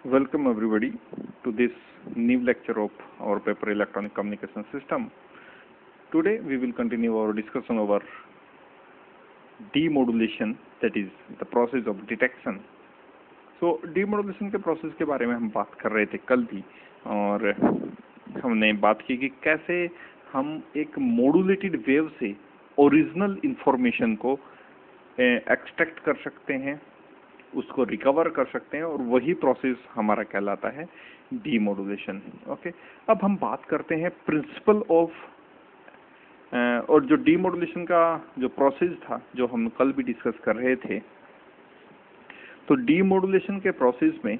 Welcome everybody to this new lecture of our paper Electronic Communication System. Today we will continue our discussion over demodulation, that is the process of detection. So demodulation के process के बारे में हम बात कर रहे थे कल भी, और हमने बात की कि कैसे हम एक modulated wave से ओरिजिनल इंफॉर्मेशन को एक्सट्रैक्ट कर सकते हैं, उसको रिकवर कर सकते हैं, और वही प्रोसेस हमारा कहलाता है डीमोडुलेशन. ओके, अब हम बात करते हैं प्रिंसिपल ऑफ, और जो डीमोडुलेशन का जो प्रोसेस था जो हम कल भी डिस्कस कर रहे थे, तो डीमोडुलेशन के प्रोसेस में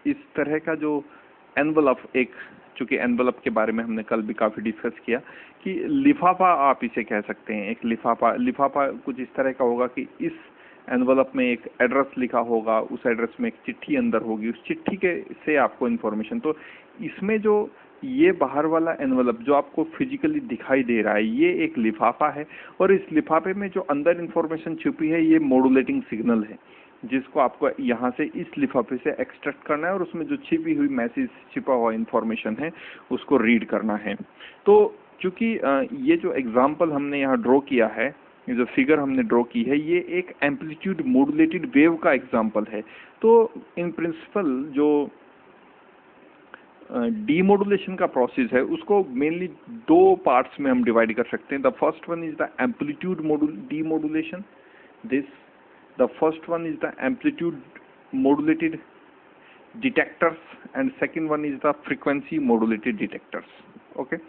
इस तरह का जो एनवलप, एक चूंकि एनवलप के बारे में हमने कल भी काफ़ी डिस्कस किया कि लिफाफा आप इसे कह सकते हैं. एक लिफाफा कुछ इस तरह का होगा कि इस एनवलप में एक एड्रेस लिखा होगा, उस एड्रेस में एक चिट्ठी अंदर होगी, उस चिट्ठी के से आपको इन्फॉर्मेशन. तो इसमें जो ये बाहर वाला एनवलप जो आपको फिजिकली दिखाई दे रहा है, ये एक लिफाफा है, और इस लिफाफे में जो अंदर इन्फॉर्मेशन छुपी है ये मॉड्यूलेटिंग सिग्नल है, जिसको आपको यहाँ से इस लिफाफे से एक्सट्रैक्ट करना है और उसमें जो छिपी हुई मैसेज, छिपा हुआ इंफॉर्मेशन है, उसको रीड करना है. तो चूंकि ये जो एग्जांपल हमने यहाँ ड्रॉ किया है, ये जो फिगर हमने ड्रॉ की है, ये एक एम्पलीट्यूड मॉड्यूलेटेड वेव का एग्जांपल है. तो इन प्रिंसिपल जो डीमोडुलेशन का प्रोसेस है उसको मेनली दो पार्ट्स में हम डिवाइड कर सकते हैं. The first one is the amplitude demodulation. The first one is the amplitude modulated detectors and second one is the frequency modulated detectors. Okay,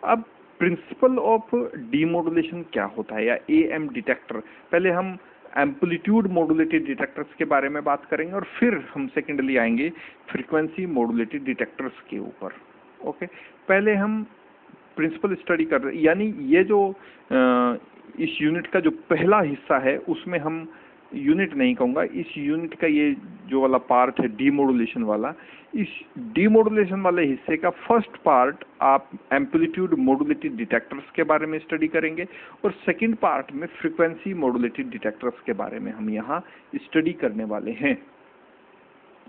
अब प्रिंसिपल ऑफ डीमोडुलेशन क्या होता है, या AM डिटेक्टर. पहले हम एम्पलीट्यूड मॉड्यूलेटेड डिटेक्टर्स के बारे में बात करेंगे और फिर हम सेकेंडली आएंगे फ्रीक्वेंसी मॉड्यूलेटेड डिटेक्टर्स के ऊपर. ओके, पहले हम प्रिंसिपल स्टडी कर रहे हैं, यानी ये जो इस यूनिट का जो पहला हिस्सा है उसमें हम यूनिट नहीं कहूँगा, इस यूनिट का ये जो वाला पार्ट है डीमोडुलेशन वाला, इस डीमोडुलेशन वाले हिस्से का फर्स्ट पार्ट आप एम्पलीट्यूड मॉड्यूलेटेड डिटेक्टर्स के बारे में स्टडी करेंगे, और सेकंड पार्ट में फ्रीक्वेंसी मॉड्यूलेटेड डिटेक्टर्स के बारे में हम यहाँ स्टडी करने वाले हैं.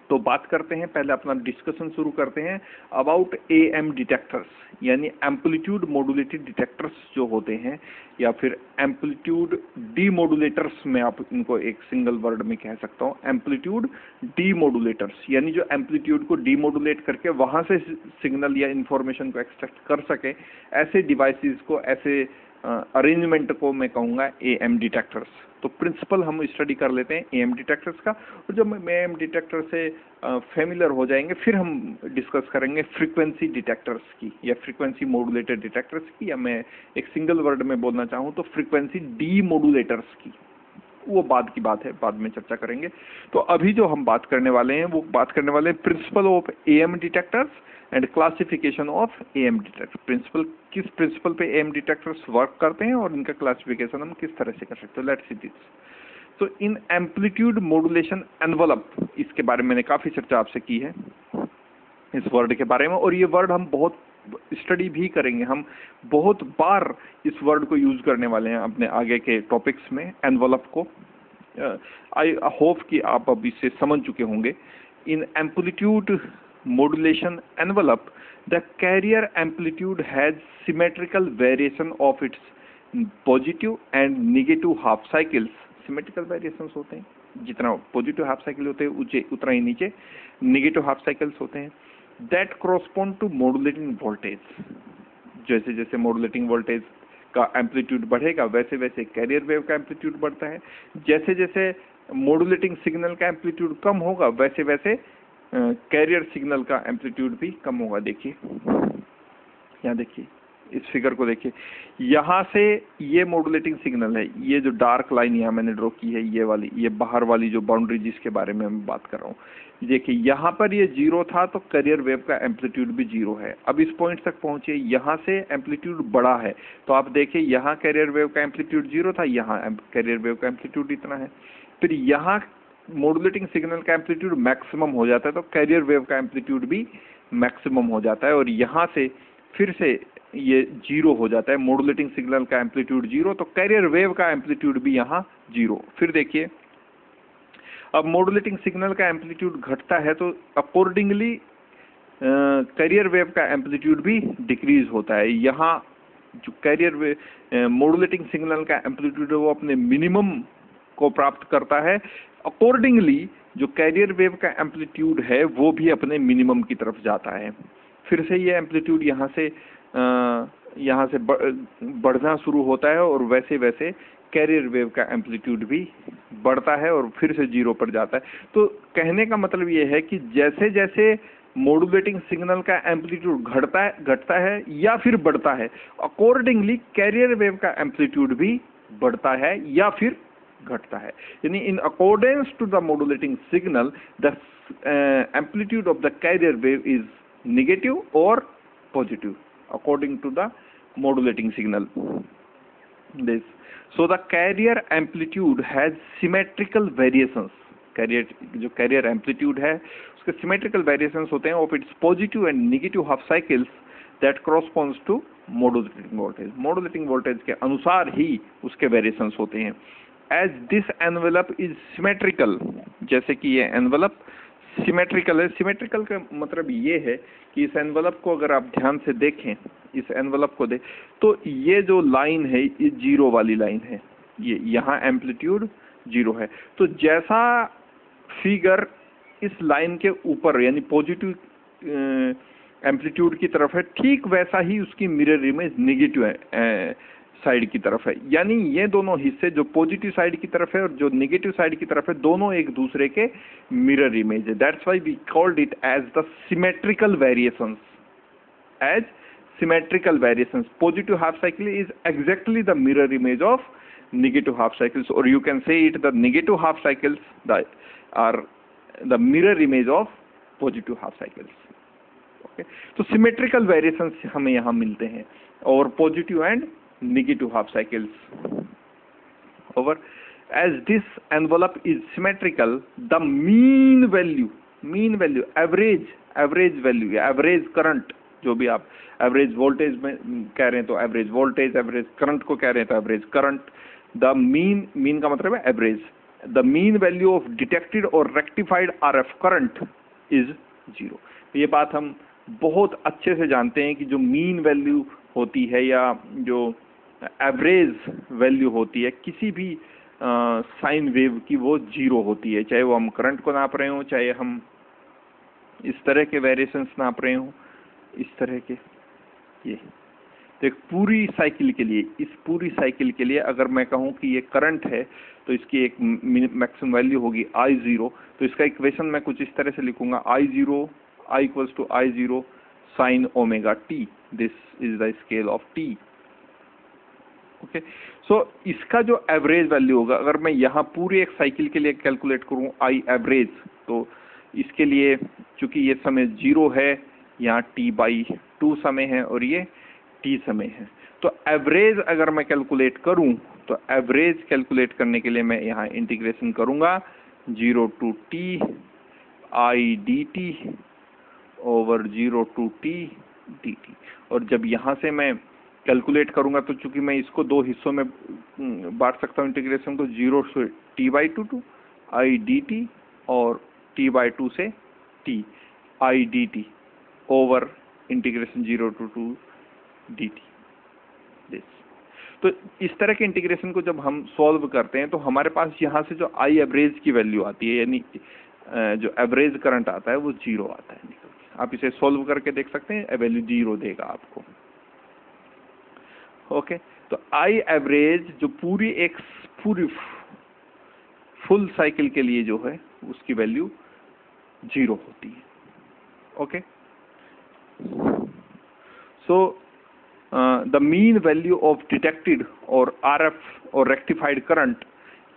तो बात करते हैं, पहले अपना डिस्कशन शुरू करते हैं अबाउट AM डिटेक्टर्स, यानी एम्पलीट्यूड मॉड्यूलेटेड डिटेक्टर्स जो होते हैं, या फिर एम्पलीट्यूड डीमोडुलेटर्स में आप इनको एक सिंगल वर्ड में कह सकता हूँ, एम्पलीट्यूड डीमोडुलेटर्स, यानी जो एम्पलीट्यूड को डीमोडुलेट करके वहां से सिग्नल या इंफॉर्मेशन को एक्सट्रैक्ट कर सके, ऐसे डिवाइसेस को, ऐसे अरेंजमेंट को मैं कहूँगा AM डिटेक्टर्स. तो प्रिंसिपल हम स्टडी कर लेते हैं AM डिटेक्टर्स का, और जब हम AM डिटेक्टर से फेमिलियर हो जाएंगे फिर हम डिस्कस करेंगे फ्रीक्वेंसी डिटेक्टर्स की, या फ्रीक्वेंसी मॉड्यूलेटेड डिटेक्टर्स की, या मैं एक सिंगल वर्ड में बोलना चाहूँ तो फ्रीक्वेंसी डीमोडुलेटर्स की. वो बाद की बात है, बाद में चर्चा करेंगे. तो अभी जो हम बात करने वाले हैं वो बात करने वाले हैं principle of AM detectors and classification of AM detector. Principle, किस प्रिंसिपल पे AM डिटेक्टर्स वर्क करते हैं और इनका क्लासिफिकेशन हम किस तरह से कर सकते हैं. Let's see this. तो इन एम्पलीट्यूड मॉड्यूलेशन एनवलप, इसके बारे में मैंने काफी चर्चा आपसे की है इस वर्ड के बारे में, और ये वर्ड हम बहुत स्टडी भी करेंगे, हम बहुत बार इस वर्ड को यूज करने वाले हैं अपने आगे के टॉपिक्स में, एनवलप को. आई होप कि आप अब इससे समझ चुके होंगे. In amplitude modulation envelope, the carrier amplitude has symmetrical variation of its positive and negative half cycles. Symmetrical variations होते हैं, जितना पॉजिटिव हाफ साइकिल होते हैं ऊंचे उतना ही नीचे नेगेटिव हाफ साइकिल्स होते हैं. That correspond to modulating voltage. जैसे जैसे मॉड्यूलेटिंग वोल्टेज का एम्पलीट्यूड बढ़ेगा वैसे वैसे कैरियर वेव का एम्पलीट्यूड बढ़ता है. जैसे जैसे मॉड्यूलेटिंग सिग्नल का एम्पलीट्यूड कम होगा वैसे वैसे कैरियर सिग्नल का एम्पलीट्यूड भी कम होगा. देखिए यहाँ, देखिए इस फिगर को देखिए, यहाँ से ये मॉड्यूलेटिंग सिग्नल है, ये जो डार्क लाइन यहाँ मैंने ड्रॉ की है, ये वाली, ये बाहर वाली जो बाउंड्री जिसके बारे में मैं बात कर रहा हूँ, देखिए यहाँ पर ये जीरो था तो कैरियर वेव का एम्पलीट्यूड भी जीरो है. अब इस पॉइंट तक पहुंचे, यहाँ से एम्पलीट्यूड बड़ा है, तो आप देखिए यहाँ कैरियर वेव का एम्पलीट्यूड जीरो था, यहाँ कैरियर वेव का एम्पलीट्यूड इतना है. फिर यहाँ मॉड्यूलेटिंग सिग्नल का एम्पलीट्यूड मैक्सिमम हो जाता है तो कैरियर वेव का एम्पलीट्यूड भी मैक्सिमम हो जाता है, और यहाँ से फिर से ये जीरो हो जाता है. मॉड्यूलेटिंग सिग्नल का एम्पलीट्यूड जीरो तो कैरियर वेव का एम्पलीट्यूड भी यहाँ जीरो. फिर देखिए अब मॉड्यूलेटिंग सिग्नल का एम्पलीट्यूड घटता है तो अकॉर्डिंगली कैरियर वेव का एम्पलीट्यूड भी डिक्रीज होता है। यहाँ जो कैरियर वेव मॉड्यूलेटिंग सिग्नल का एम्पलीट्यूड है वो अपने मिनिमम को प्राप्त करता है, अकॉर्डिंगली जो कैरियर वेव का एम्पलीट्यूड है वो भी अपने मिनिमम की तरफ जाता है। फिर से ये एम्पलीट्यूड यहाँ से बढ़ना शुरू होता है और वैसे वैसे कैरियर वेव का एम्पलीट्यूड भी बढ़ता है और फिर से 0 पर जाता है। तो कहने का मतलब ये है कि जैसे जैसे मॉड्यूलेटिंग सिग्नल का एम्पलीट्यूड घटता है या फिर बढ़ता है, अकॉर्डिंगली कैरियर वेव का एम्पलीट्यूड भी बढ़ता है या फिर घटता है। यानी in accordance to the modulating signal the amplitude of the carrier wave is negative और positive according to the modulating signal. This so the carrier amplitude has symmetrical variations। जो कैरियर एम्पलीट्यूड है उसके सिमेट्रिकल वेरिएशंस होते हैं of its positive and negative half cycles that corresponds to modulating voltage. Modulating voltage के अनुसार ही उसके variations होते हैं। As this envelope is symmetrical, जैसे कि ये एनवेलप सिमेट्रिकल है। सिमेट्रिकल का मतलब ये है कि इस एनवेलप को अगर आप ध्यान से देखें, इस एनवेलप को तो ये जो लाइन है ये 0 वाली लाइन है, ये यहाँ एम्पलीट्यूड 0 है। तो जैसा फिगर इस लाइन के ऊपर यानी पॉजिटिव एम्पलीट्यूड की तरफ है, ठीक वैसा ही उसकी मिरर इमेज नेगेटिव साइड की तरफ है। यानी ये दोनों हिस्से जो पॉजिटिव साइड की तरफ है और जो नेगेटिव साइड की तरफ है, दोनों एक दूसरे के मिरर इमेज है। That's why we called it as the symmetrical variations. As symmetrical variations, positive half cycle is exactly the mirror image of negative half cycles, or you can say it the negative half cycles that are the mirror image of positive half cycles। okay, तो symmetrical variations हमें यहाँ मिलते हैं और positive and negative half cycles over। as this envelope is symmetrical, the mean value average value या average current, जो भी आप एवरेज वोल्टेज में कह रहे हैं तो एवरेज वोल्टेज, एवरेज करंट को कह रहे हैं तो एवरेज करंट। द मीन का मतलब है average. The mean value of detected और रेक्टिफाइड आरएफ करंट इज 0। ये बात हम बहुत अच्छे से जानते हैं कि जो मीन वैल्यू होती है या जो एवरेज वैल्यू होती है किसी भी साइन वेव की, वो 0 होती है। चाहे वो हम करंट को नाप रहे हो, चाहे हम इस तरह के वेरिएशंस नाप रहे हो, इस तरह के। ये तो एक पूरी साइकिल के लिए, इस पूरी साइकिल के लिए अगर मैं कहूँ कि ये करंट है तो इसकी एक मैक्सिमम वैल्यू होगी I0। तो इसका इक्वेशन मैं कुछ इस तरह से लिखूंगा, I equals to I0 sine omega t। This is the scale of t। Okay, so इसका जो एवरेज वैल्यू होगा, अगर मैं यहाँ पूरी एक साइकिल के लिए कैलकुलेट करूँ I एवरेज, तो इसके लिए चूंकि ये समय 0 है, यहाँ t/2 समय है और ये t समय है, तो एवरेज अगर मैं कैलकुलेट करूं तो एवरेज कैलकुलेट करने के लिए मैं यहाँ इंटीग्रेशन करूंगा 0 to t I dt over 0 to t dt। और जब यहाँ से मैं कैलकुलेट करूंगा तो चूंकि मैं इसको 2 हिस्सों में बांट सकता हूँ इंटीग्रेशन को, 0 से t/2 to I dt और t/2 से t I dt over integration 0 to 2 dt। तो इस तरह के इंटीग्रेशन को जब हम सॉल्व करते हैं तो हमारे पास यहाँ से जो I एवरेज की वैल्यू आती है, यानी जो एवरेज करंट आता है वो 0 आता है निकल के। आप इसे सॉल्व करके देख सकते हैं, वैल्यू 0 देगा आपको। ओके, तो I एवरेज जो पूरी फुल साइकिल के लिए जो है उसकी वैल्यू 0 होती है। Okay, so the mean value of detected or RF or rectified current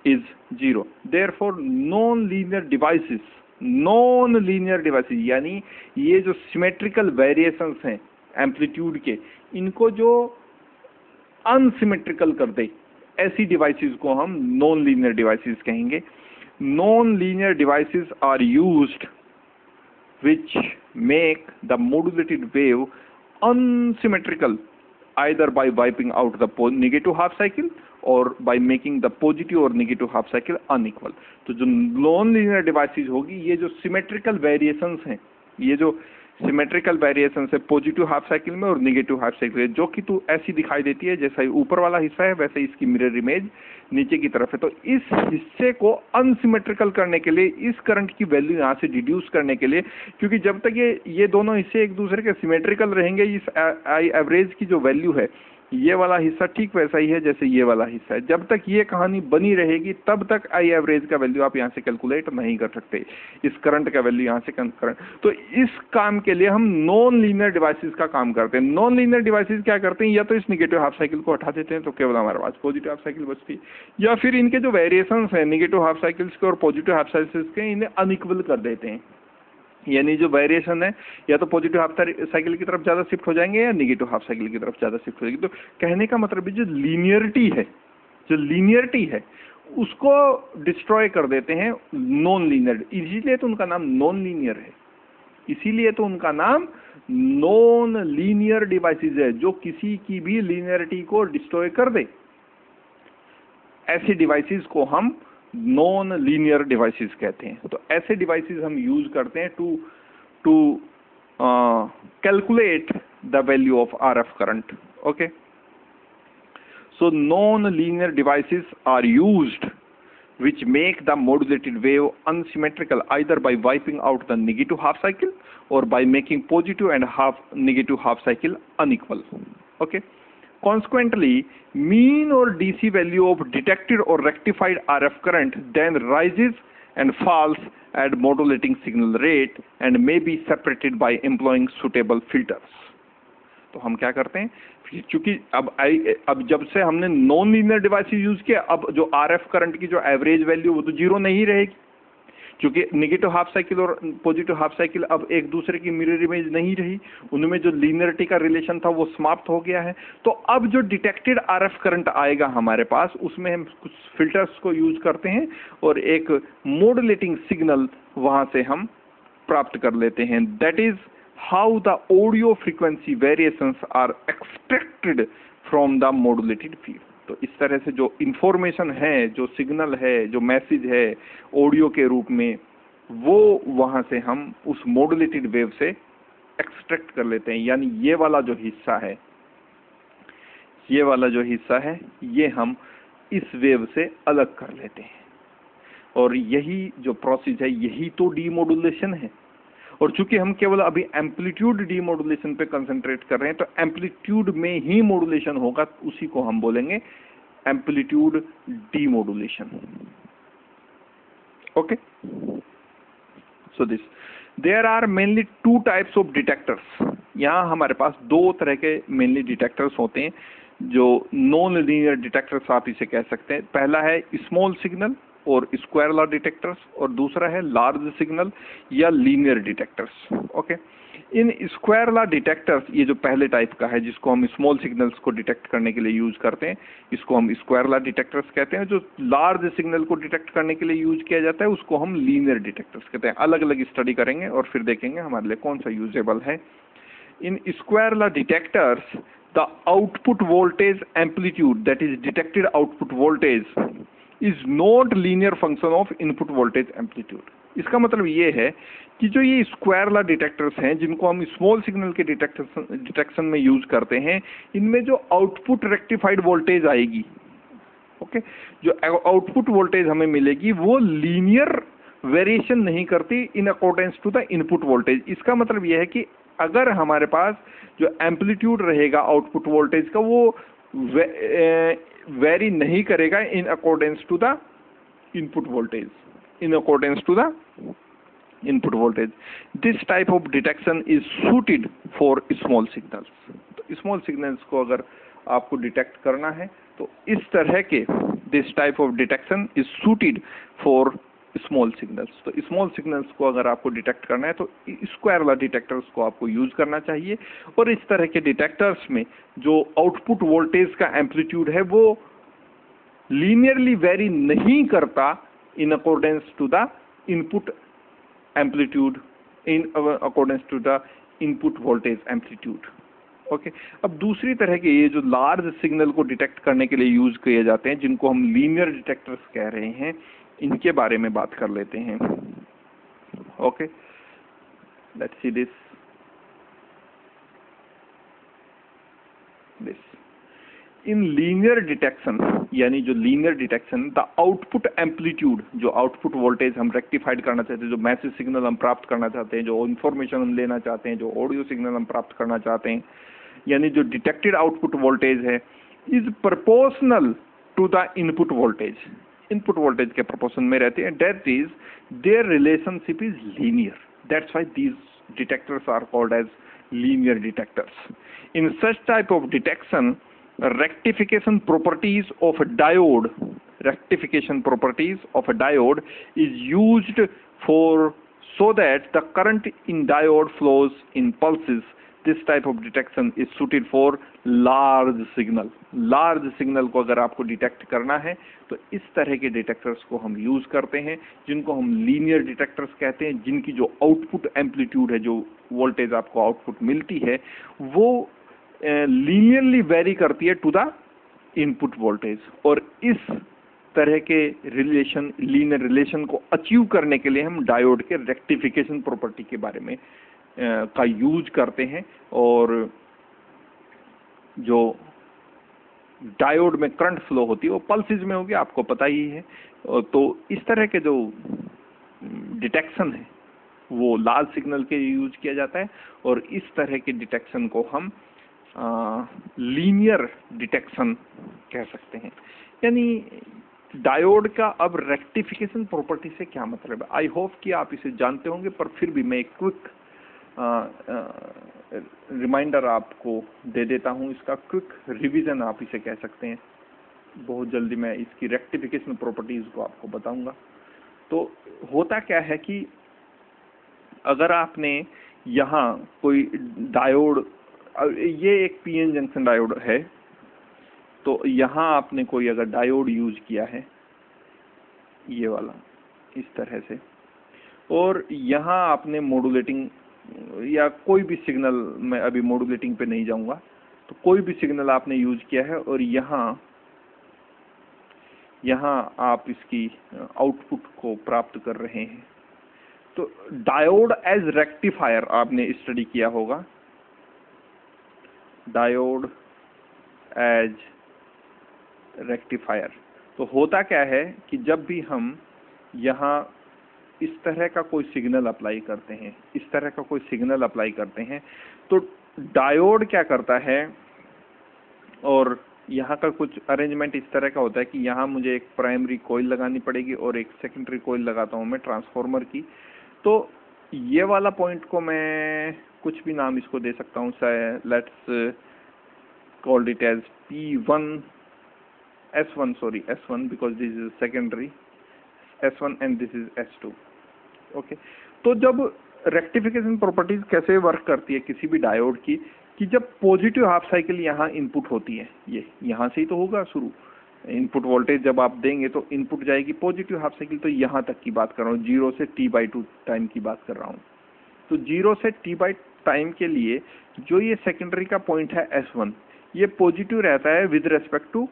is 0। therefore non-linear devices यानी ये जो symmetrical variations हैं एम्पलीट्यूड के, इनको जो अनसिमेट्रिकल कर दे, ऐसी डिवाइसेस को हम नॉन लीनियर डिवाइसेस कहेंगे। Non linear devices are used which make the modulated wave unsymmetrical either by wiping out the negative half cycle और by making the positive और negative half cycle unequal। तो जो non linear devices होगी, ये जो symmetrical variations हैं, ये जो सिमेट्रिकल वेरिएशन है पॉजिटिव हाफ साइकिल में और नेगेटिव हाफ साइकिल में, जो कि तो ऐसी दिखाई देती है जैसा ही ऊपर वाला हिस्सा है वैसे इसकी मिरर इमेज नीचे की तरफ है। तो इस हिस्से को अनसिमेट्रिकल करने के लिए, इस करंट की वैल्यू यहाँ से डिड्यूस करने के लिए, क्योंकि जब तक ये दोनों हिस्से एक दूसरे के सिमेट्रिकल रहेंगे, इस आई एवरेज की जो वैल्यू है, ये वाला हिस्सा ठीक वैसा ही है जैसे ये वाला हिस्सा है। जब तक ये कहानी बनी रहेगी तब तक आई एवरेज का वैल्यू आप यहाँ से कैलकुलेट नहीं कर सकते, इस करंट का वैल्यू यहाँ से करंट। तो इस काम के लिए हम नॉन लीनियर डिवाइसेस का काम करते हैं। नॉन लीनियर डिवाइसेस क्या करते हैं, या तो इस नेगेटिव हाफ साइकिल को हटा देते हैं तो केवल हमारे पास पॉजिटिव हाफ साइकिल बचती है, या फिर इनके जो वेरिएशंस हैं नेगेटिव हाफ साइकिल्स के और पॉजिटिव हाफ साइकिल्स के, इन्हें अनइक्वल कर देते हैं। यानी जो वेरिएशन है या तो पॉजिटिव हाफ साइकिल की तरफ ज़्यादा शिफ्ट हो जाएंगे या नेगेटिव हाफ साइकिल की तरफ ज़्यादा शिफ्ट हो जाएगी। तो कहने का मतलब है जो लीनियरिटी है उसको डिस्ट्रॉय कर देते हैं नॉन लीनियर, इसीलिए तो उनका नाम नॉन लीनियर है, इसीलिए तो उनका नाम नॉन लीनियर डिवाइसेस है, जो किसी की भी लीनियरिटी को डिस्ट्रॉय कर दे। ऐसे डिवाइसेस को हम नॉन लीनियर डिवाइसेस कहते हैं। तो ऐसे डिवाइसेस हम यूज करते हैं to calculate the value of RF current. Okay, so non linear devices are used which make the modulated wave unsymmetrical either by wiping out the negative half cycle or by making positive and negative half cycle unequal. Okay. Consequently, mean or DC value of detected or rectified RF current then rises and falls at modulating signal rate and may be separated by employing suitable filters. तो हम क्या करते हैं, क्योंकि अब जब से हमने नॉन लीनियर डिवाइसेस यूज किया, अब जो आरएफ करंट की जो एवरेज वैल्यू वो तो जीरो नहीं रहेगी, क्योंकि नेगेटिव हाफ साइकिल और पॉजिटिव हाफ साइकिल अब एक दूसरे की मिरर इमेज नहीं रही, उनमें जो लीनियरिटी का रिलेशन था वो समाप्त हो गया है। तो अब जो डिटेक्टेड आरएफ करंट आएगा हमारे पास, उसमें हम कुछ फिल्टर्स को यूज करते हैं और एक मॉड्यूलेटिंग सिग्नल वहां से हम प्राप्त कर लेते हैं। That is how the audio frequency variations are extracted from the modulated field. तो इस तरह से जो इंफॉर्मेशन है, जो सिग्नल है, जो मैसेज है ऑडियो के रूप में, वो वहां से हम उस मॉड्यूलेटेड वेव से एक्सट्रैक्ट कर लेते हैं। यानी ये वाला जो हिस्सा है, ये हम इस वेव से अलग कर लेते हैं, और यही जो प्रोसेस है यही तो डीमॉड्यूलेशन है। और चूंकि हम केवल अभी एम्पलीट्यूड डीमॉड्यूलेशन पे कंसंट्रेट कर रहे हैं, तो एम्पलीट्यूड में ही मॉड्यूलेशन होगा, उसी को हम बोलेंगे amplitude demodulation. Okay, so there are mainly two types of detectors. यहाँ हमारे पास दो तरह के मेनली डिटेक्टर्स होते हैं, जो नॉन लीनियर डिटेक्टर्स आप इसे कह सकते हैं। पहला है स्मॉल सिग्नल और स्क्वायर लॉ डिटेक्टर्स, और दूसरा है लार्ज सिग्नल या linear detectors. Okay, in square law detectors, ये जो पहले टाइप का है जिसको हम स्मॉल सिग्नल्स को डिटेक्ट करने के लिए यूज करते हैं, इसको हम स्क्वायर लॉ डिटेक्टर्स कहते हैं। जो लार्ज सिग्नल को डिटेक्ट करने के लिए यूज किया जाता है उसको हम लीनियर डिटेक्टर्स कहते हैं। अलग अलग स्टडी करेंगे और फिर देखेंगे हमारे लिए कौन सा यूजेबल है। In square law detectors the output voltage amplitude, that is detected output voltage is not linear function of input voltage amplitude. इसका मतलब ये है कि जो ये स्क्वायर लॉ डिटेक्टर्स हैं जिनको हम स्मॉल सिग्नल के डिटेक्शन में यूज करते हैं, इनमें जो आउटपुट रेक्टिफाइड वोल्टेज आएगी, ओके, जो आउटपुट वोल्टेज हमें मिलेगी वो लीनियर वेरिएशन नहीं करती in accordance to the input voltage. इसका मतलब यह है कि अगर हमारे पास जो एम्पलीट्यूड रहेगा आउटपुट वोल्टेज का, वो वेरी नहीं करेगा in accordance to the input voltage, in accordance to the input voltage. This type of detection is suited for small signals. तो स्मॉल सिग्नल्स को अगर आपको डिटेक्ट करना है तो इस तरह के this type of detection is suited for small signals. तो स्मॉल सिग्नल्स को अगर आपको डिटेक्ट करना है तो स्क्वायर लॉ डिटेक्टर्स को आपको यूज करना चाहिए। और इस तरह के डिटेक्टर्स में जो आउटपुट वोल्टेज का एम्पलीट्यूड है वो लीनियरली वेरी नहीं करता in accordance to the input amplitude, in accordance to the input voltage amplitude. Okay अब दूसरी तरह के ये जो लार्ज सिग्नल को डिटेक्ट करने के लिए यूज किए जाते हैं, जिनको हम लीनियर डिटेक्टर्स कह रहे हैं, इनके बारे में बात कर लेते हैं। Okay let's see this in linear detection, यानी जो linear detection, the output amplitude, जो आउटपुट वोल्टेज हम रेक्टिफाइड करना चाहते हैं, जो मैसेज सिग्नल हम प्राप्त करना चाहते हैं, जो इंफॉर्मेशन हम लेना चाहते हैं, जो ऑडियो सिग्नल हम प्राप्त करना चाहते हैं, यानी जो डिटेक्टेड आउटपुट वोल्टेज है, is proportional to the input voltage, input voltage के प्रोपोर्शन में रहते हैं। That is their relationship is linear, that's why these detectors are called as linear detectors. In such type of detection, rectification properties of a diode is used so that the current in diode flows in pulses. This type of detection is suited for large signal. Large signal को अगर आपको detect करना है तो इस तरह के detectors को हम यूज करते हैं, जिनको हम लीनियर डिटेक्टर्स कहते हैं, जिनकी जो आउटपुट एम्पलीट्यूड है, जो वोल्टेज आपको आउटपुट मिलती है, वो लीनियरली वेरी करती है टू द इनपुट वोल्टेज। और इस तरह के रिलेशन, लीनियर रिलेशन को अचीव करने के लिए हम डायोड के रेक्टिफिकेशन प्रॉपर्टी के बारे में का यूज करते हैं। और जो डायोड में करंट फ्लो होती है वो पल्सेस में होगी, आपको पता ही है। तो इस तरह के जो डिटेक्शन है वो लार्ज सिग्नल के यूज किया जाता है, और इस तरह के डिटेक्शन को हम लीनियर डिटेक्शन कह सकते हैं। यानी डायोड का अब रेक्टिफिकेशन प्रॉपर्टी से क्या मतलब है, आई होप कि आप इसे जानते होंगे, पर फिर भी मैं एक क्विक रिमाइंडर आपको दे देता हूं, इसका क्विक रिवीजन आप इसे कह सकते हैं। बहुत जल्दी मैं इसकी रेक्टिफिकेशन प्रॉपर्टीज को आपको बताऊंगा। तो होता क्या है कि अगर आपने यहाँ कोई डायोड, ये एक पीएन जंक्शन डायोड है, तो यहाँ आपने कोई अगर डायोड यूज किया है, ये वाला इस तरह से, और यहाँ आपने मॉड्यूलेटिंग या कोई भी सिग्नल, मैं अभी मॉड्यूलेटिंग पे नहीं जाऊंगा, तो कोई भी सिग्नल आपने यूज किया है, और यहाँ आप इसकी आउटपुट को प्राप्त कर रहे हैं। तो डायोड एज रेक्टिफायर आपने स्टडी किया होगा, डायोड एज रेक्टिफायर। तो होता क्या है कि जब भी हम यहाँ इस तरह का कोई सिग्नल अप्लाई करते हैं, इस तरह का कोई सिग्नल अप्लाई करते हैं, तो डायोड क्या करता है, और यहाँ का कुछ अरेंजमेंट इस तरह का होता है कि यहाँ मुझे एक प्राइमरी कॉइल लगानी पड़ेगी और एक सेकेंडरी कॉइल लगाता हूँ मैं ट्रांसफार्मर की। तो ये वाला पॉइंट को मैं कुछ भी नाम इसको दे सकता हूँ, let's call it as P1 S1, sorry S1 because this is secondary S1 and this is S2। Okay तो जब रेक्टिफिकेशन प्रॉपर्टीज कैसे वर्क करती है किसी भी डायोड की, कि जब पॉजिटिव हाफ साइकिल यहाँ इनपुट होती है, ये यहाँ से ही तो होगा शुरू, इनपुट वोल्टेज जब आप देंगे तो इनपुट जाएगी पॉजिटिव हाफ साइकिल, तो यहाँ तक की बात कर रहा हूँ, 0 से T/2 टाइम की बात कर रहा हूँ। तो 0 से T/2 टाइम के लिए जो ये सेकेंडरी का पॉइंट है S1, ये पॉजिटिव रहता है विद रेस्पेक्ट टू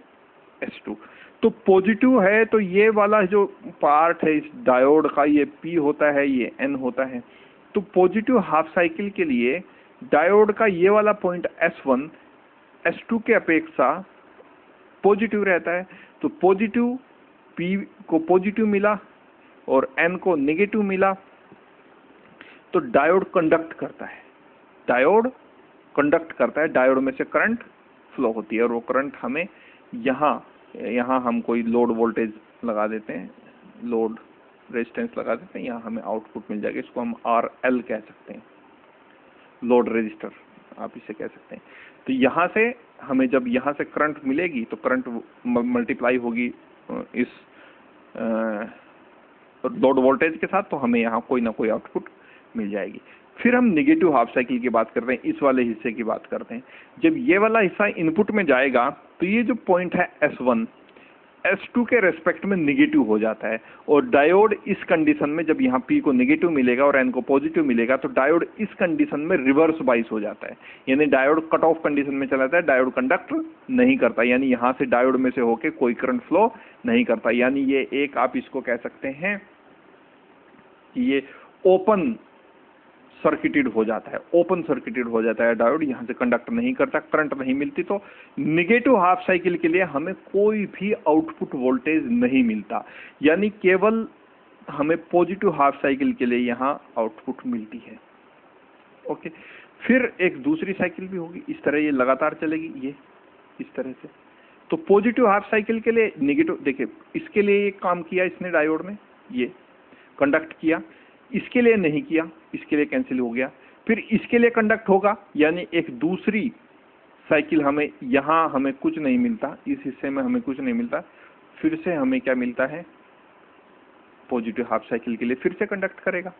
S2। तो पॉजिटिव है तो ये वाला जो पार्ट है इस डायोड का, ये P होता है, ये N होता है। तो पॉजिटिव हाफ साइकिल के लिए डायोड का ये वाला पॉइंट S1 S2 के अपेक्षा पॉजिटिव रहता है। तो पॉजिटिव P को पॉजिटिव मिला और N को नेगेटिव मिला, तो डायोड कंडक्ट करता है, डायोड कंडक्ट करता है, डायोड में से करंट फ्लो होती है, और वो करंट हमें यहाँ हम कोई लोड वोल्टेज लगा देते हैं, लोड रेजिस्टेंस लगा देते हैं, यहाँ हमें आउटपुट मिल जाएगा, इसको हम RL कह सकते हैं, लोड रेजिस्टर आप इसे कह सकते हैं। तो यहाँ से हमें जब यहाँ से करंट मिलेगी तो करंट मल्टीप्लाई होगी इस लोड वोल्टेज के साथ, तो हमें यहाँ कोई ना कोई आउटपुट मिल जाएगी। फिर हम नेगेटिव हाफ साइकिल की बात करते हैं, इस वाले हिस्से की बात करते हैं। जब ये वाला हिस्सा इनपुट में जाएगा तो ये जो पॉइंट है S1, S2 के रेस्पेक्ट में निगेटिव हो जाता है, और डायोड इस कंडीशन में जब यहाँ P को निगेटिव मिलेगा और N को पॉजिटिव मिलेगा तो डायोड इस कंडीशन में रिवर्स बाइस हो जाता है, यानी डायोड कट ऑफ कंडीशन में चला जाता है, डायोड कंडक्ट नहीं करता, यानी यहाँ से डायोड में से होके कोई करंट फ्लो नहीं करता। यानी ये एक आप इसको कह सकते हैं कि ये ओपन सर्किटेड हो जाता है, ओपन सर्किटेड हो जाता है डायोड, यहाँ से कंडक्ट नहीं करता, करंट नहीं मिलती। तो निगेटिव हाफ साइकिल के लिए हमें कोई भी आउटपुट वोल्टेज नहीं मिलता, यानी केवल हमें पॉजिटिव हाफ साइकिल के लिए यहाँ आउटपुट मिलती है। ओके, फिर एक दूसरी साइकिल भी होगी, इस तरह ये लगातार चलेगी, ये इस तरह से। तो पॉजिटिव हाफ साइकिल के लिए निगेटिव, देखिए इसके लिए एक काम किया इसने डायोड ने, ये कंडक्ट किया, इसके लिए नहीं किया, इसके लिए कैंसिल हो गया। फिर इसके लिए कंडक्ट होगा, यानी एक दूसरी साइकिल हमें यहाँ हमें कुछ नहीं मिलता, इस हिस्से में हमें कुछ नहीं मिलता, फिर से हमें क्या मिलता है, पॉजिटिव हाफ साइकिल के लिए फिर से कंडक्ट करेगा,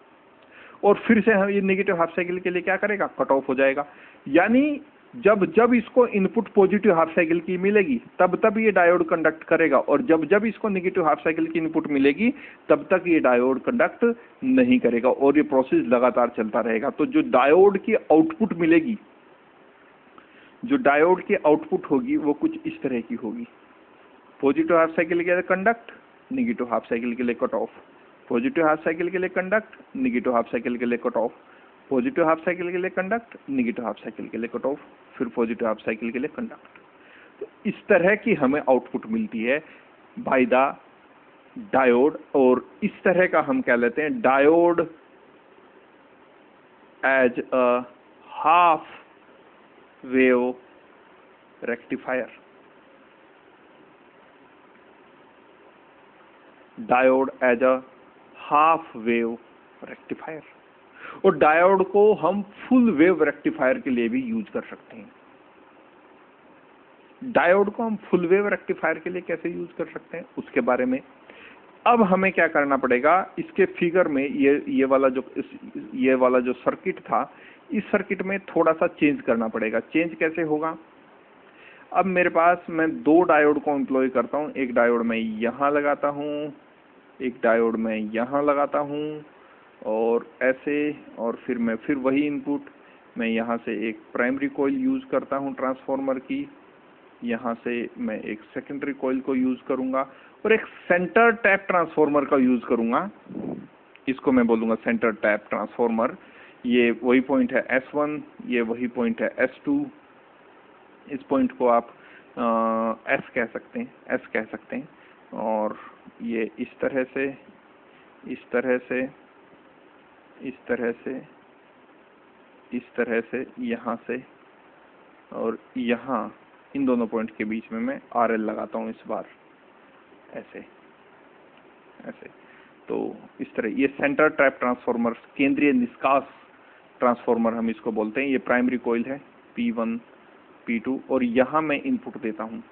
और फिर से हम ये नेगेटिव हाफ साइकिल के लिए क्या करेगा, कट ऑफ हो जाएगा। यानी जब जब इसको इनपुट पॉजिटिव हाफ साइकिल की मिलेगी तब तब ये डायोड कंडक्ट करेगा, और जब जब इसको नेगेटिव हाफ साइकिल की इनपुट मिलेगी तब तक ये डायोड कंडक्ट नहीं करेगा, और ये प्रोसेस लगातार चलता रहेगा। तो जो डायोड की आउटपुट मिलेगी, जो डायोड की आउटपुट होगी वो कुछ इस तरह की होगी, पॉजिटिव हाफ साइकिल के लिए कंडक्ट, नेगेटिव हाफ साइकिल के लिए cut off, positive half cycle के लिए कंडक्ट, नेगेटिव हाफ साइकिल के लिए cut off, positive half cycle के लिए कंडक्ट, नेगेटिव हाफ साइकिल के लिए कट ऑफ, फिर पॉजिटिव हाफ साइकिल के लिए कंडक्ट। तो इस तरह की हमें आउटपुट मिलती है बाय द डायोड, और इस तरह का हम कह लेते हैं diode as a half wave rectifier. Diode as a half wave rectifier, और डायोड को हम फुल वेव रेक्टिफायर के लिए भी यूज कर सकते हैं। डायोड को हम फुल वेव रेक्टिफायर के लिए कैसे यूज कर सकते हैं उसके बारे में अब हमें क्या करना पड़ेगा। इसके फिगर में ये वाला जो सर्किट था, इस सर्किट में थोड़ा सा चेंज करना पड़ेगा। चेंज कैसे होगा, अब मेरे पास मैं दो डायोड को एम्प्लॉय करता हूँ, एक डायोड मैं यहाँ लगाता हूँ, एक डायोड मैं यहाँ लगाता हूँ, और ऐसे, और फिर वही इनपुट मैं यहाँ से एक प्राइमरी कॉइल यूज करता हूँ ट्रांसफार्मर की, यहाँ से मैं एक सेकेंडरी कॉइल को यूज करूंगा, और एक सेंटर टैप ट्रांसफार्मर का यूज करूंगा। इसको मैं बोलूंगा सेंटर टैप ट्रांसफार्मर। ये वही पॉइंट है S1, ये वही पॉइंट है S2। इस पॉइंट को आप S कह सकते हैं, S कह सकते हैं, और ये इस तरह से, इस तरह से, इस तरह से, इस तरह से, यहाँ से, और यहाँ इन दोनों पॉइंट के बीच में मैं RL लगाता हूँ इस बार, ऐसे ऐसे। तो इस तरह ये सेंटर ट्रैप ट्रांसफार्मर, केंद्रीय निष्कास ट्रांसफार्मर हम इसको बोलते हैं। ये प्राइमरी कॉइल है P1 P2, और यहाँ मैं इनपुट देता हूँ,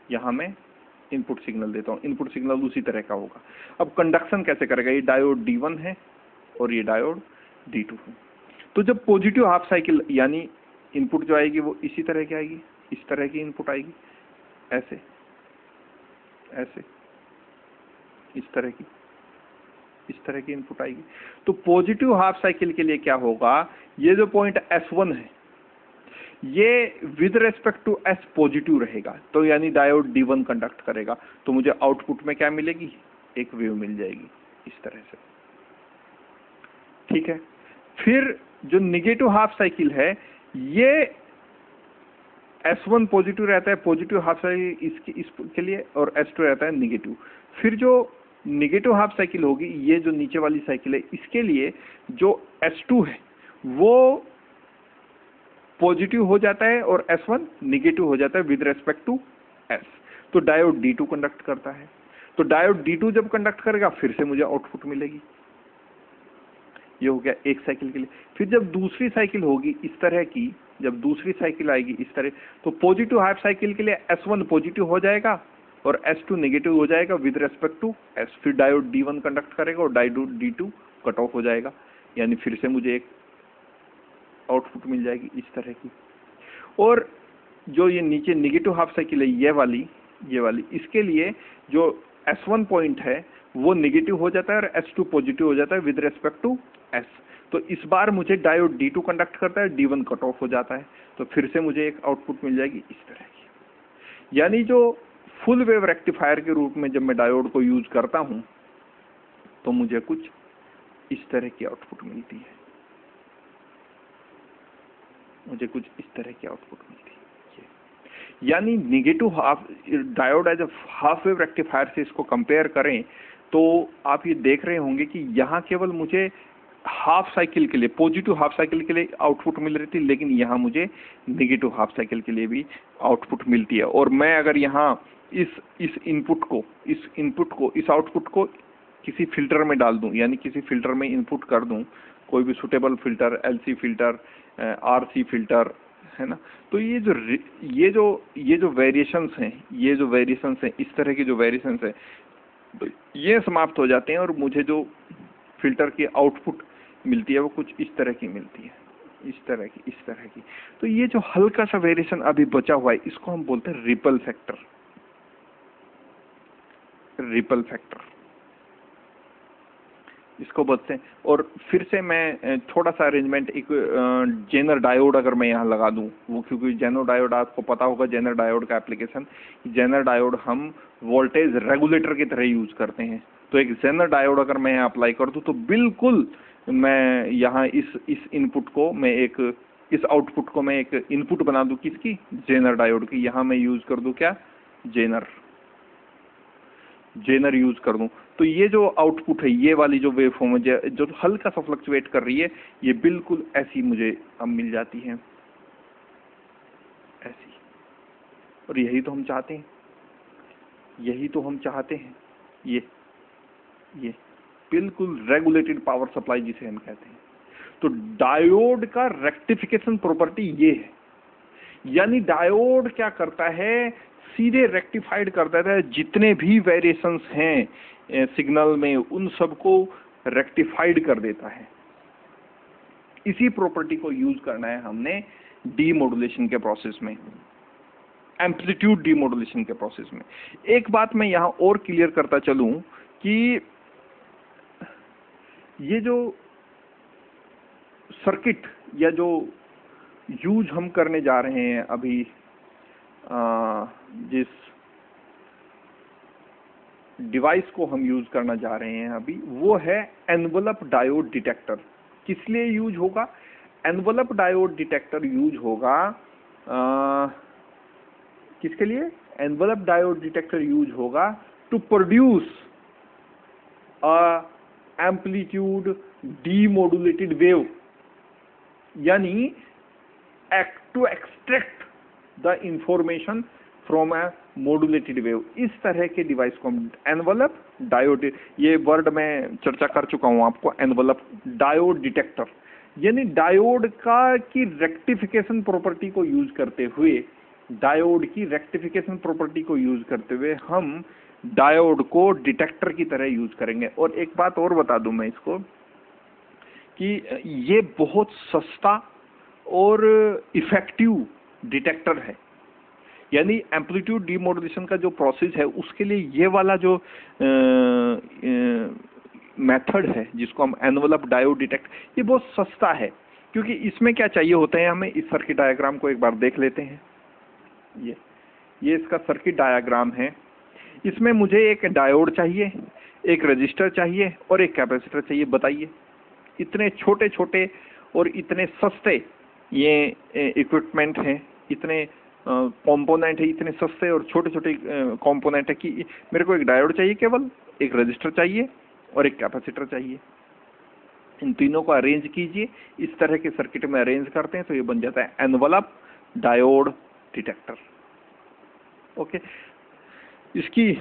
यहाँ मैं इनपुट सिग्नल देता हूँ। इनपुट सिग्नल उसी तरह का होगा। अब कंडक्शन कैसे करेगा, ये डायोड D1 है और ये डायोड D2 है। तो जब पॉजिटिव हाफ साइकिल, यानी इनपुट जो आएगी वो इसी तरह की आएगी, इस तरह की इनपुट आएगी, ऐसे ऐसे, इस तरह की इनपुट आएगी। तो पॉजिटिव हाफ साइकिल के लिए क्या होगा, ये जो पॉइंट S1 है ये with respect to S positive रहेगा, तो यानी डायोड D1 कंडक्ट करेगा, तो मुझे आउटपुट में क्या मिलेगी, एक वेव मिल जाएगी इस तरह से। ठीक है। फिर जो निगेटिव हाफ साइकिल है, ये S1 पॉजिटिव रहता है, पॉजिटिव हाफ साइकिल इसके लिए, और S2 रहता है निगेटिव। फिर जो निगेटिव हाफ साइकिल होगी, ये जो नीचे वाली साइकिल है, इसके लिए जो S2 है वो पॉजिटिव हो जाता है और S1 निगेटिव हो जाता है विद रेस्पेक्ट टू S। तो डायोड D2 कंडक्ट करता है। तो डायोड D2 जब कंडक्ट करेगा फिर से मुझे आउटपुट मिलेगी। ये हो गया एक साइकिल के लिए। फिर जब दूसरी साइकिल होगी इस तरह की, जब दूसरी साइकिल आएगी इस तरह, तो पॉजिटिव हाफ साइकिल के लिए S1 पॉजिटिव हो जाएगा और S2 नेगेटिव हो जाएगा विद रेस्पेक्ट टू S। फिर डायोड D1 कंडक्ट करेगा और डायोड D2 कट ऑफ हो जाएगा, यानी फिर से मुझे एक आउटपुट मिल जाएगी इस तरह की। और जो ये नीचे नेगेटिव हाफ साइकिल है, ये वाली, ये वाली, इसके लिए जो S1 पॉइंट है वो नेगेटिव हो जाता है और S2 पॉजिटिव हो जाता है विद रेस्पेक्ट टू S। तो इस बार मुझे डायोड D2 कंडक्ट करता है, D1 कट ऑफ हो जाता है, तो फिर से मुझे एक आउटपुट मिल जाएगी इस तरह की। यानी जो फुल वेव रेक्टिफायर के रूप में जब मैं डायोड को यूज करता हूं तो मुझे कुछ इस तरह की आउटपुट मिलती है, मुझे कुछ इस तरह की आउटपुट मिलती है। यानी negative half diode as a half wave rectifier से इसको कंपेयर करें तो आप ये देख रहे होंगे कि यहाँ केवल मुझे हाफ साइकिल के लिए, पॉजिटिव हाफ साइकिल के लिए आउटपुट मिल रही थी, लेकिन यहाँ मुझे नेगेटिव हाफ साइकिल के लिए भी आउटपुट मिलती है। और मैं अगर यहाँ इस इनपुट को इस आउटपुट को किसी फिल्टर में डाल दूं, यानी किसी फिल्टर में इनपुट कर दूं, कोई भी suitable filter, LC filter, RC filter, है ना, तो ये जो वेरिएशंस हैं, इस तरह की जो वेरिएशंस हैं, तो ये समाप्त हो जाते हैं और मुझे जो फिल्टर की आउटपुट मिलती है वो कुछ इस तरह की मिलती है, इस तरह की। तो ये जो हल्का सा वेरिएशन अभी बचा हुआ है इसको हम बोलते हैं रिपल फैक्टर। इसको बोलते हैं। और फिर से मैं थोड़ा सा अरेंजमेंट, एक जेनर डायोड अगर मैं यहाँ लगा दूं, वो क्योंकि जेनर डायोड आपको पता होगा, जेनर डायोड का एप्लीकेशन, जेनर डायोड हम वोल्टेज रेगुलेटर की तरह यूज करते हैं। तो एक जेनर डायोड अगर मैं यहाँ अप्लाई कर दूं तो बिल्कुल मैं यहाँ इस इनपुट को मैं इस आउटपुट को मैं एक इनपुट बना दूं, किसकी, जेनर डायोड की। यहाँ मैं यूज कर दूं क्या, जेनर यूज कर दूं, तो ये जो आउटपुट है, ये वाली जो वेव फॉर्म है जो हल्का सा फ्लक्चुएट कर रही है, ये बिल्कुल ऐसी मुझे अब मिल जाती है, ऐसी। और यही तो हम चाहते हैं, ये बिल्कुल रेगुलेटेड पावर सप्लाई जिसे हम कहते हैं। तो डायोड का रेक्टिफिकेशन प्रॉपर्टी ये है, यानी डायोड क्या करता है, सीधे रेक्टिफाइड कर देता है, जितने भी वेरिएशंस हैं सिग्नल में उन सबको रेक्टिफाइड कर देता है। इसी प्रॉपर्टी को यूज करना है हमने डीमॉड्यूलेशन के प्रोसेस में, एम्पलीट्यूड डीमॉड्यूलेशन के प्रोसेस में। एक बात मैं यहां और क्लियर करता चलूं कि ये जो सर्किट या जो यूज हम करने जा रहे हैं अभी, जिस डिवाइस को हम यूज करना जा रहे हैं अभी, वो है एनवलप डायोड डिटेक्टर। किस लिए यूज होगा, एनवलप डायोड डिटेक्टर यूज होगा किसके लिए, एनवलप डायोड डिटेक्टर यूज होगा to produce amplitude demodulated wave, यानी to extract the information from a modulated wave. इस तरह के डिवाइस को हम एनवलप डायोड, ये वर्ड मैं चर्चा कर चुका हूं आपको, एनवलप डायोड डिटेक्टर, यानी डायोड की रेक्टिफिकेशन प्रॉपर्टी को यूज करते हुए, हम डायोड को डिटेक्टर की तरह यूज करेंगे। और एक बात और बता दूं मैं इसको कि ये बहुत सस्ता और इफेक्टिव डिटेक्टर है, यानी एम्पलीट्यूड डीमॉड्यूलेशन का जो प्रोसेस है उसके लिए ये वाला जो मेथड है जिसको हम एनवलप डायोड डिटेक्ट, ये बहुत सस्ता है। क्योंकि इसमें क्या चाहिए होता है हमें, इस सर्किट डायग्राम को एक बार देख लेते हैं। ये इसका सर्किट डायग्राम है। इसमें मुझे एक डायोड चाहिए, एक रजिस्टर चाहिए और एक कैपेसिटर चाहिए। बताइए, इतने छोटे छोटे और इतने सस्ते ये इक्विपमेंट हैं, इतने कंपोनेंट है, इतने सस्ते और छोटे छोटे कंपोनेंट है कि मेरे को एक डायोड चाहिए, केवल एक रजिस्टर चाहिए और एक कैपेसिटर चाहिए। इन तीनों को अरेंज कीजिए, इस तरह के सर्किट में अरेंज करते हैं तो ये बन जाता है एनवलप डायोड डिटेक्टर। ओके, इसकी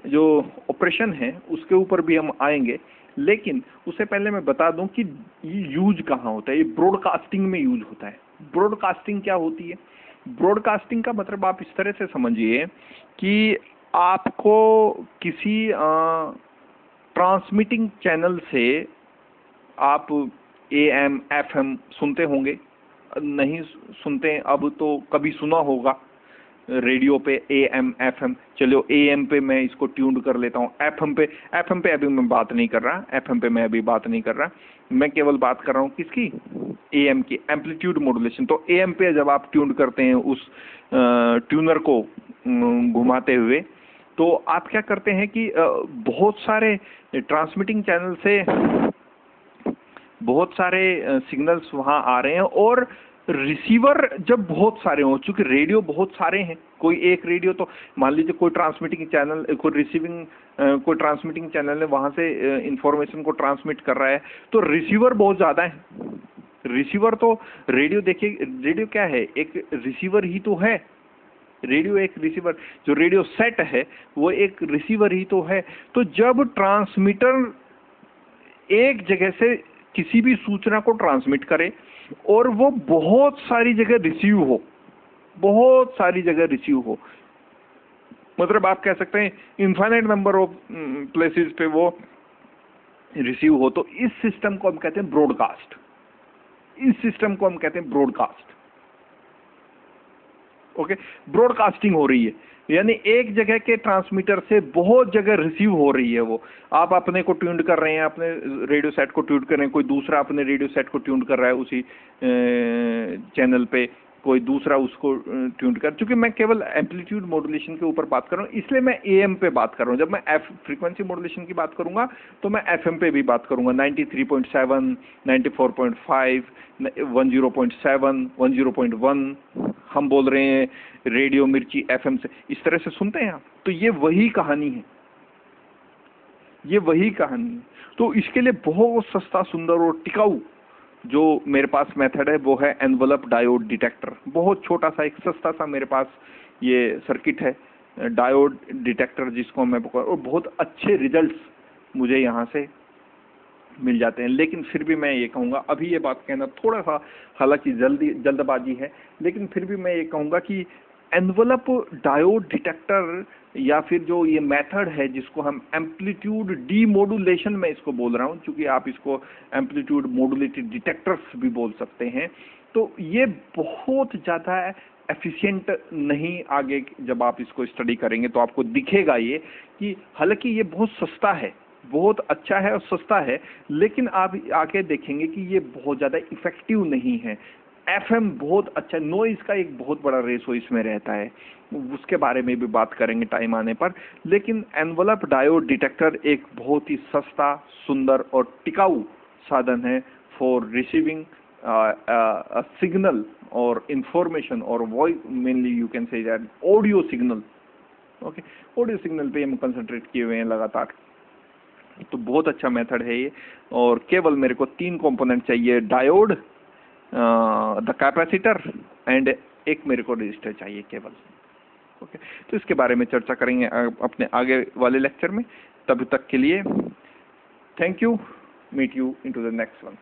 जो ऑपरेशन है उसके ऊपर भी हम आएंगे, लेकिन उससे पहले मैं बता दूं कि ये यूज कहाँ होता है। ये ब्रॉडकास्टिंग में यूज होता है। ब्रॉडकास्टिंग क्या होती है, ब्रॉडकास्टिंग का मतलब आप इस तरह से समझिए कि आपको किसी ट्रांसमिटिंग चैनल से आप AM FM सुनते होंगे, नहीं सुनते अब तो कभी सुना होगा, रेडियो पे AM FM, चलो AM पे मैं इसको ट्यून कर लेता हूँ, FM पे अभी मैं बात नहीं कर रहा, FM पे मैं अभी बात नहीं कर रहा, मैं केवल बात कर रहा हूँ किसकी, AM की, एम्पलीट्यूड मॉड्यूलेशन। तो AM पे जब आप ट्यून करते हैं उस ट्यूनर को घुमाते हुए, तो आप क्या करते हैं कि बहुत सारे ट्रांसमिटिंग चैनल से बहुत सारे सिग्नल्स वहाँ आ रहे हैं, और रिसीवर जब बहुत सारे हों, चूंकि रेडियो बहुत सारे हैं, कोई एक रेडियो तो मान लीजिए कोई ट्रांसमिटिंग चैनल, कोई रिसीविंग कोई ट्रांसमिटिंग चैनल है, वहाँ से इंफॉर्मेशन को ट्रांसमिट कर रहा है, तो रिसीवर बहुत ज़्यादा है। रिसीवर तो रेडियो, देखिए रेडियो क्या है, एक रिसीवर ही तो है, रेडियो एक रिसीवर, जो रेडियो सेट है वो एक रिसीवर ही तो है। तो जब ट्रांसमीटर एक जगह से किसी भी सूचना को ट्रांसमिट करे और वो बहुत सारी जगह रिसीव हो, बहुत सारी जगह रिसीव हो, मतलब आप कह सकते हैं इनफाइनाइट नंबर ऑफ प्लेसेस पे वो रिसीव हो, तो इस सिस्टम को हम कहते हैं ब्रॉडकास्ट। इस सिस्टम को हम कहते हैं ब्रॉडकास्ट। ओके, ब्रॉडकास्टिंग हो रही है, यानी एक जगह के ट्रांसमीटर से बहुत जगह रिसीव हो रही है। वो आप अपने को ट्यून कर रहे हैं, अपने रेडियो सेट को ट्यून कर रहे हैं, कोई दूसरा अपने रेडियो सेट को ट्यून कर रहा है उसी चैनल पे, कोई दूसरा उसको ट्यून कर, चूंकि मैं केवल एम्पलीट्यूड मॉड्यूलेशन के ऊपर बात कर रहा हूँ, इसलिए मैं AM पे बात कर रहा हूँ। जब मैं फ्रीक्वेंसी मॉड्यूलेशन की बात करूंगा तो मैं FM पे भी बात करूंगा, 93.7, 94.5, 10.7, 10.1 हम बोल रहे हैं रेडियो मिर्ची FM से, इस तरह से सुनते हैं आप। तो ये वही कहानी है, ये वही कहानी है। तो इसके लिए बहुत सस्ता, सुंदर और टिकाऊ जो मेरे पास मेथड है वो है एनवलप डायोड डिटेक्टर। बहुत छोटा सा, एक सस्ता सा मेरे पास ये सर्किट है, डायोड डिटेक्टर, जिसको मैं, और बहुत अच्छे रिजल्ट्स मुझे यहाँ से मिल जाते हैं। लेकिन फिर भी मैं ये कहूँगा, अभी ये बात कहना थोड़ा सा हालांकि जल्दबाजी है, लेकिन फिर भी मैं ये कहूँगा कि एनवलप डायोड डिटेक्टर या फिर जो ये मेथड है जिसको हम एम्पलीट्यूड डीमॉड्यूलेशन में इसको बोल रहा हूँ, क्योंकि आप इसको एम्पलीट्यूड मॉड्यूलेटेड डिटेक्टर्स भी बोल सकते हैं, तो ये बहुत ज़्यादा एफिशिएंट नहीं। आगे जब आप इसको स्टडी करेंगे तो आपको दिखेगा ये कि हालांकि ये बहुत सस्ता है, बहुत अच्छा है और सस्ता है, लेकिन आप आके देखेंगे कि ये बहुत ज़्यादा इफेक्टिव नहीं है। FM बहुत अच्छा, नॉइज का एक बहुत बड़ा रेशो इसमें रहता है, उसके बारे में भी बात करेंगे टाइम आने पर। लेकिन एनवलप डायोड डिटेक्टर एक बहुत ही सस्ता, सुंदर और टिकाऊ साधन है फॉर रिसीविंग सिग्नल और इंफॉर्मेशन और voice, mainly you can say that audio signal. Okay, audio signal पे हम कंसंट्रेट किए हुए हैं लगातार। तो बहुत अच्छा मेथड है ये, और केवल मेरे को 3 कंपोनेंट चाहिए, डायोड, द कैपेसिटर एंड एक मेरे को रजिस्टर चाहिए केवल। ओके, तो इसके बारे में चर्चा करेंगे अपने आगे वाले लेक्चर में। तब तक के लिए thank you, meet you into the next one.